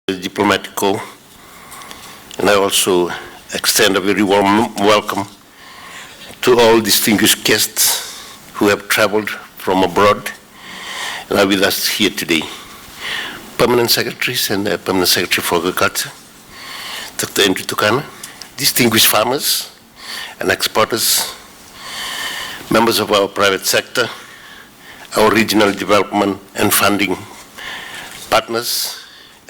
diplomatic corps, and I also extend a very warm welcome to all distinguished guests who have traveled from abroad and are with us here today. Permanent Secretaries and Permanent Secretary for Agriculture, Dr. Andrew Tukana, distinguished farmers and exporters, members of our private sector, our regional development and funding partners,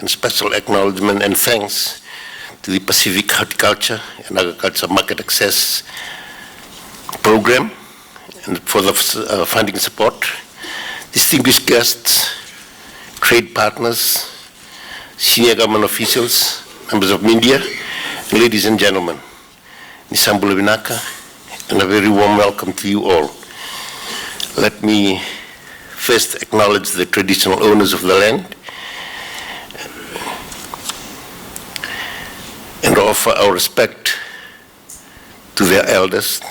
and special acknowledgement and thanks to the Pacific Horticulture and Agriculture Market Access Program and for the funding support, distinguished guests, trade partners, senior government officials, members of media, ladies and gentlemen, Nisambula Vinaka, and a very warm welcome to you all. Let me first acknowledge the traditional owners of the land and offer our respect to their elders,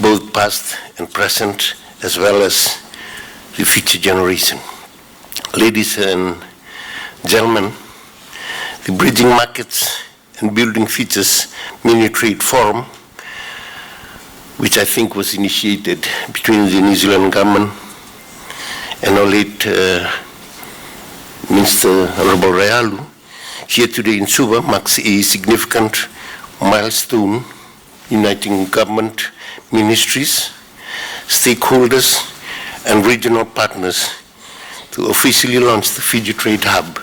both past and present, as well as the future generation. Ladies and gentlemen, the Bridging Markets and Building Futures Mini Trade Forum, which I think was initiated between the New Zealand government and our late Minister Honorable Rayalu, here today in Suva, marks a significant milestone uniting government, ministries, stakeholders, and regional partners to officially launch the Fiji Trade Hub,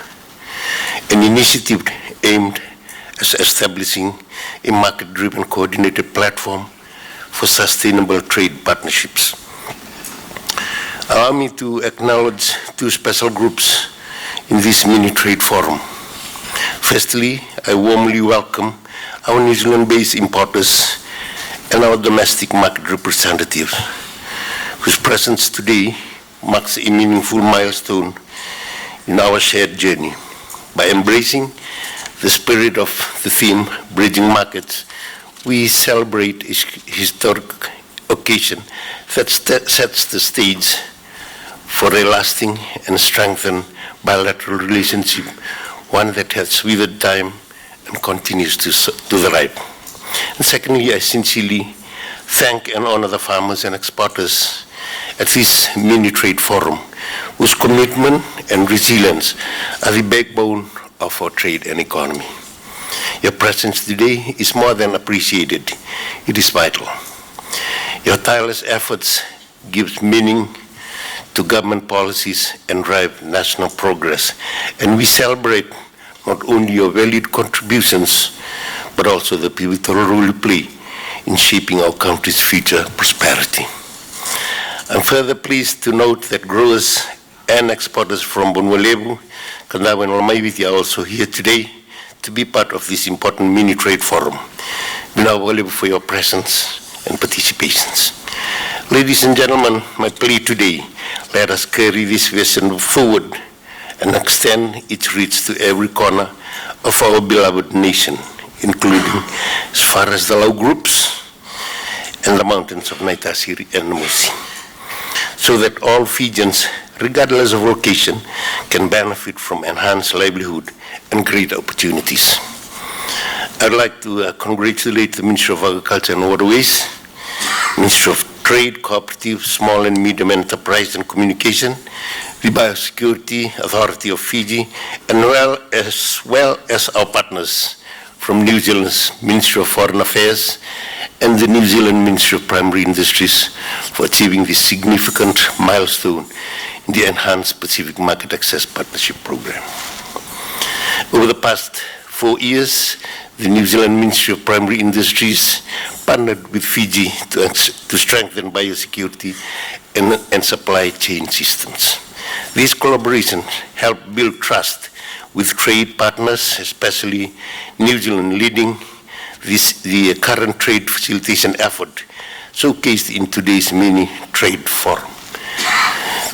an initiative aimed at establishing a market-driven coordinated platform for sustainable trade partnerships. Allow me to acknowledge two special groups in this mini trade forum. Firstly, I warmly welcome our New Zealand-based importers and our domestic market representatives, whose presence today marks a meaningful milestone in our shared journey. By embracing the spirit of the theme, Bridging Markets, we celebrate a historic occasion that sets the stage for a lasting and strengthened bilateral relationship, one that has withered time and continues to thrive. And secondly, I sincerely thank and honor the farmers and exporters at this mini trade forum, whose commitment and resilience are the backbone of our trade and economy. Your presence today is more than appreciated. It is vital. Your tireless efforts give meaning to government policies and drive national progress. And we celebrate not only your valued contributions, but also the pivotal role you play in shaping our country's future prosperity. I'm further pleased to note that growers and exporters from Bonualevu, Kandava and Lami are also here today to be part of this important mini trade forum. We now value for your presence and participations. Ladies and gentlemen, my plea today, let us carry this vision forward and extend its reach to every corner of our beloved nation, including as far as the Lau groups and the mountains of Naitasiri and Namusi, so that all Fijians, regardless of location, can benefit from enhanced livelihood and great opportunities. I'd like to congratulate the Ministry of Agriculture and Waterways, Ministry of Trade, Cooperative, Small and Medium Enterprise and Communication, the Biosecurity Authority of Fiji, and well as our partners from New Zealand's Ministry of Foreign Affairs and the New Zealand Ministry of Primary Industries for achieving this significant milestone in the Enhanced Pacific Market Access Partnership Program. Over the past 4 years, the New Zealand Ministry of Primary Industries partnered with Fiji to strengthen biosecurity and supply chain systems. These collaborations help build trust with trade partners, especially New Zealand leading the current trade facilitation effort showcased in today's mini trade forum.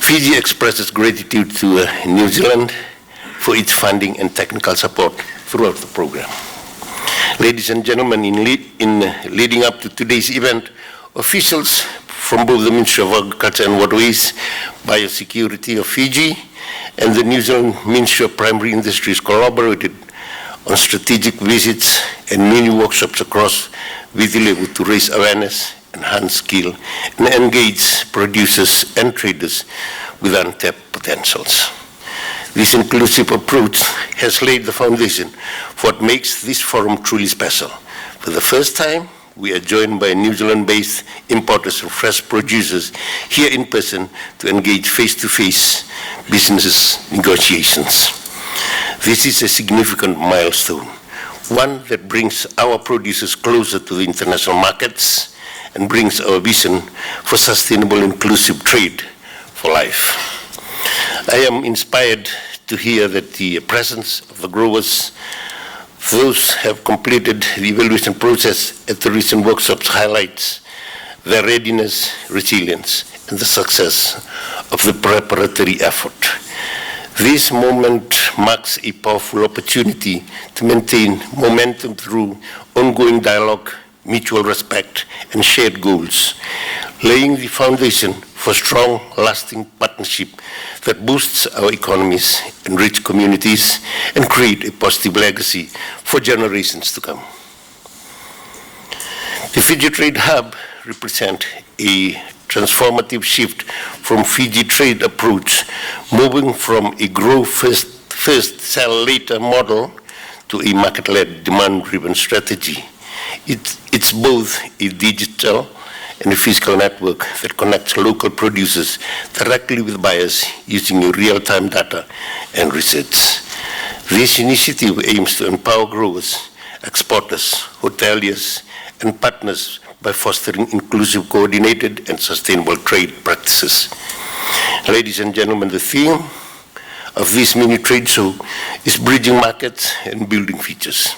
Fiji expresses gratitude to New Zealand for its funding and technical support throughout the program. Ladies and gentlemen, in leading up to today's event, officials from both the Ministry of Agriculture and Waterways, Biosecurity of Fiji, and the New Zealand Ministry of Primary Industries collaborated on strategic visits and mini workshops across Viti level to raise awareness, enhance skill, and engage producers and traders with untapped potentials. This inclusive approach has laid the foundation for what makes this forum truly special. For the first time, we are joined by New Zealand-based importers of fresh producers here in person to engage face-to-face business negotiations. This is a significant milestone, one that brings our producers closer to the international markets and brings our vision for sustainable inclusive trade for life. I am inspired to hear that the presence of the growers, those who have completed the evaluation process at the recent workshops, highlights their readiness, resilience, and the success of the preparatory effort. This moment marks a powerful opportunity to maintain momentum through ongoing dialogue, mutual respect, and shared goals, laying the foundation for strong, lasting partnership that boosts our economies, enrich communities, and create a positive legacy for generations to come. The Fiji Trade Hub represents a transformative shift from Fiji trade approach, moving from a grow first, sell later model to a market-led, demand-driven strategy. It's both a digital and a physical network that connects local producers directly with buyers using real-time data and research. This initiative aims to empower growers, exporters, hoteliers, and partners by fostering inclusive, coordinated, and sustainable trade practices. Ladies and gentlemen, the theme of this mini trade show is bridging markets and building features.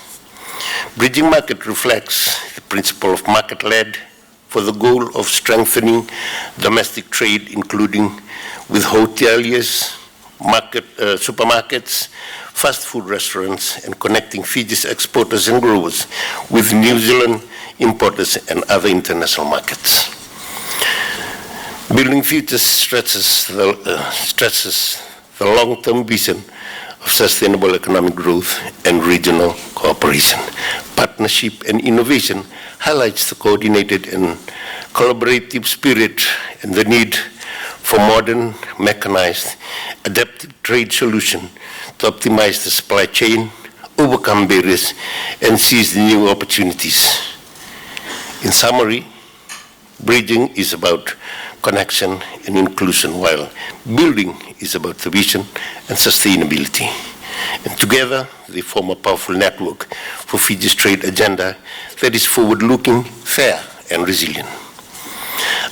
Bridging market reflects the principle of market-led for the goal of strengthening domestic trade, including with hoteliers, supermarkets, fast food restaurants, and connecting Fiji's exporters and growers with New Zealand importers and other international markets. Building futures stresses the long-term vision of sustainable economic growth and regional cooperation. Partnership and innovation highlights the coordinated and collaborative spirit and the need for modern, mechanized, adaptive trade solution to optimize the supply chain, overcome barriers, and seize the new opportunities. In summary, bridging is about connection and inclusion, while building is about the vision and sustainability. And together, they form a powerful network for Fiji's trade agenda that is forward-looking, fair, and resilient.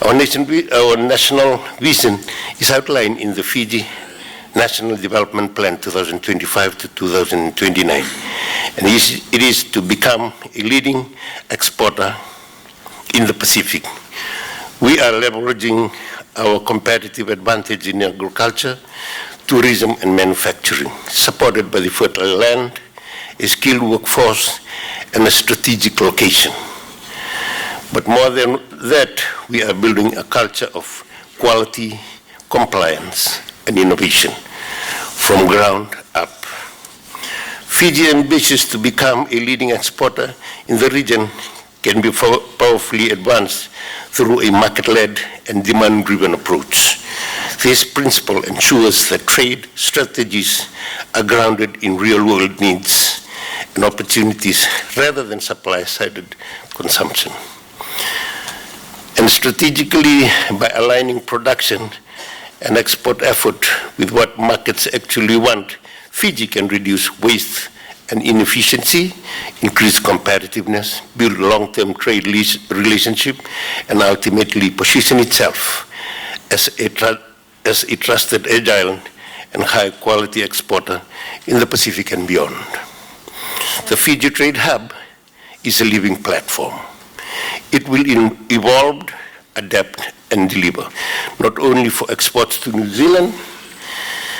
Our national vision is outlined in the Fiji National Development Plan 2025 to 2029, and it is to become a leading exporter in the Pacific. We are leveraging our competitive advantage in agriculture, tourism, and manufacturing, supported by the fertile land, a skilled workforce, and a strategic location. But more than that, we are building a culture of quality, compliance, and innovation from ground up. Fiji ambitious to become a leading exporter in the region can be powerfully advanced through a market-led and demand-driven approach. This principle ensures that trade strategies are grounded in real-world needs and opportunities rather than supply-sided consumption. And strategically, by aligning production and export effort with what markets actually want, Fiji can reduce waste and inefficiency, increase competitiveness, build long-term trade relationship, and ultimately position itself as a trusted, agile, and high-quality exporter in the Pacific and beyond. The Fiji Trade Hub is a living platform. It will evolve, adapt, and deliver, not only for exports to New Zealand,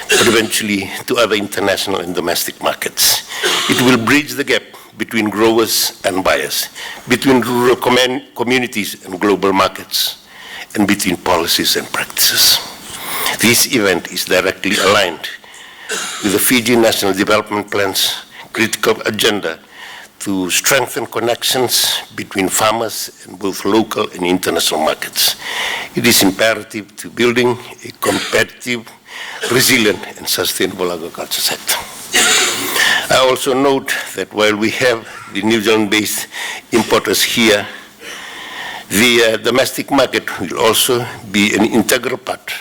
but eventually to other international and domestic markets. It will bridge the gap between growers and buyers, between rural communities and global markets, and between policies and practices. This event is directly aligned with the Fiji National Development Plan's critical agenda to strengthen connections between farmers in both local and international markets. It is imperative to building a competitive, resilient, and sustainable agriculture sector. I also note that while we have the New Zealand-based importers here, the domestic market will also be an integral part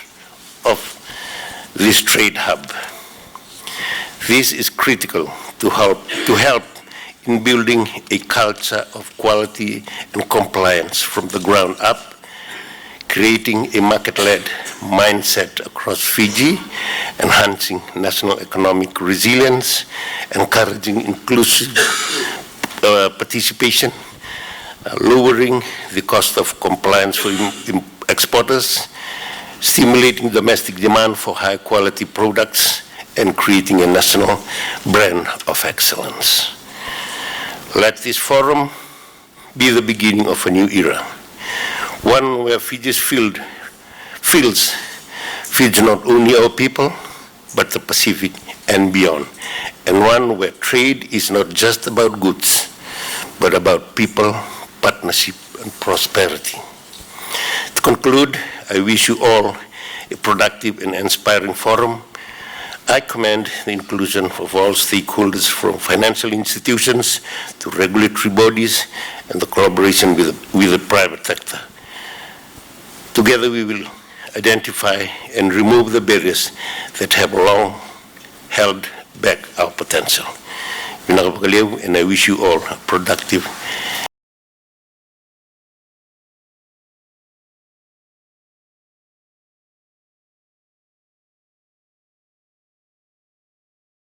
of this trade hub. This is critical to help in building a culture of quality and compliance from the ground up, creating a market-led mindset across Fiji, enhancing national economic resilience, encouraging inclusive participation, lowering the cost of compliance for exporters, stimulating domestic demand for high-quality products, and creating a national brand of excellence. Let this forum be the beginning of a new era, one where Fiji's fields feeds not only our people, but the Pacific and beyond, and one where trade is not just about goods, but about people, partnership, and prosperity. To conclude, I wish you all a productive and inspiring forum. I commend the inclusion of all stakeholders from financial institutions to regulatory bodies and the collaboration with the private sector. Together we will identify and remove the barriers that have long held back our potential. And I wish you all a productive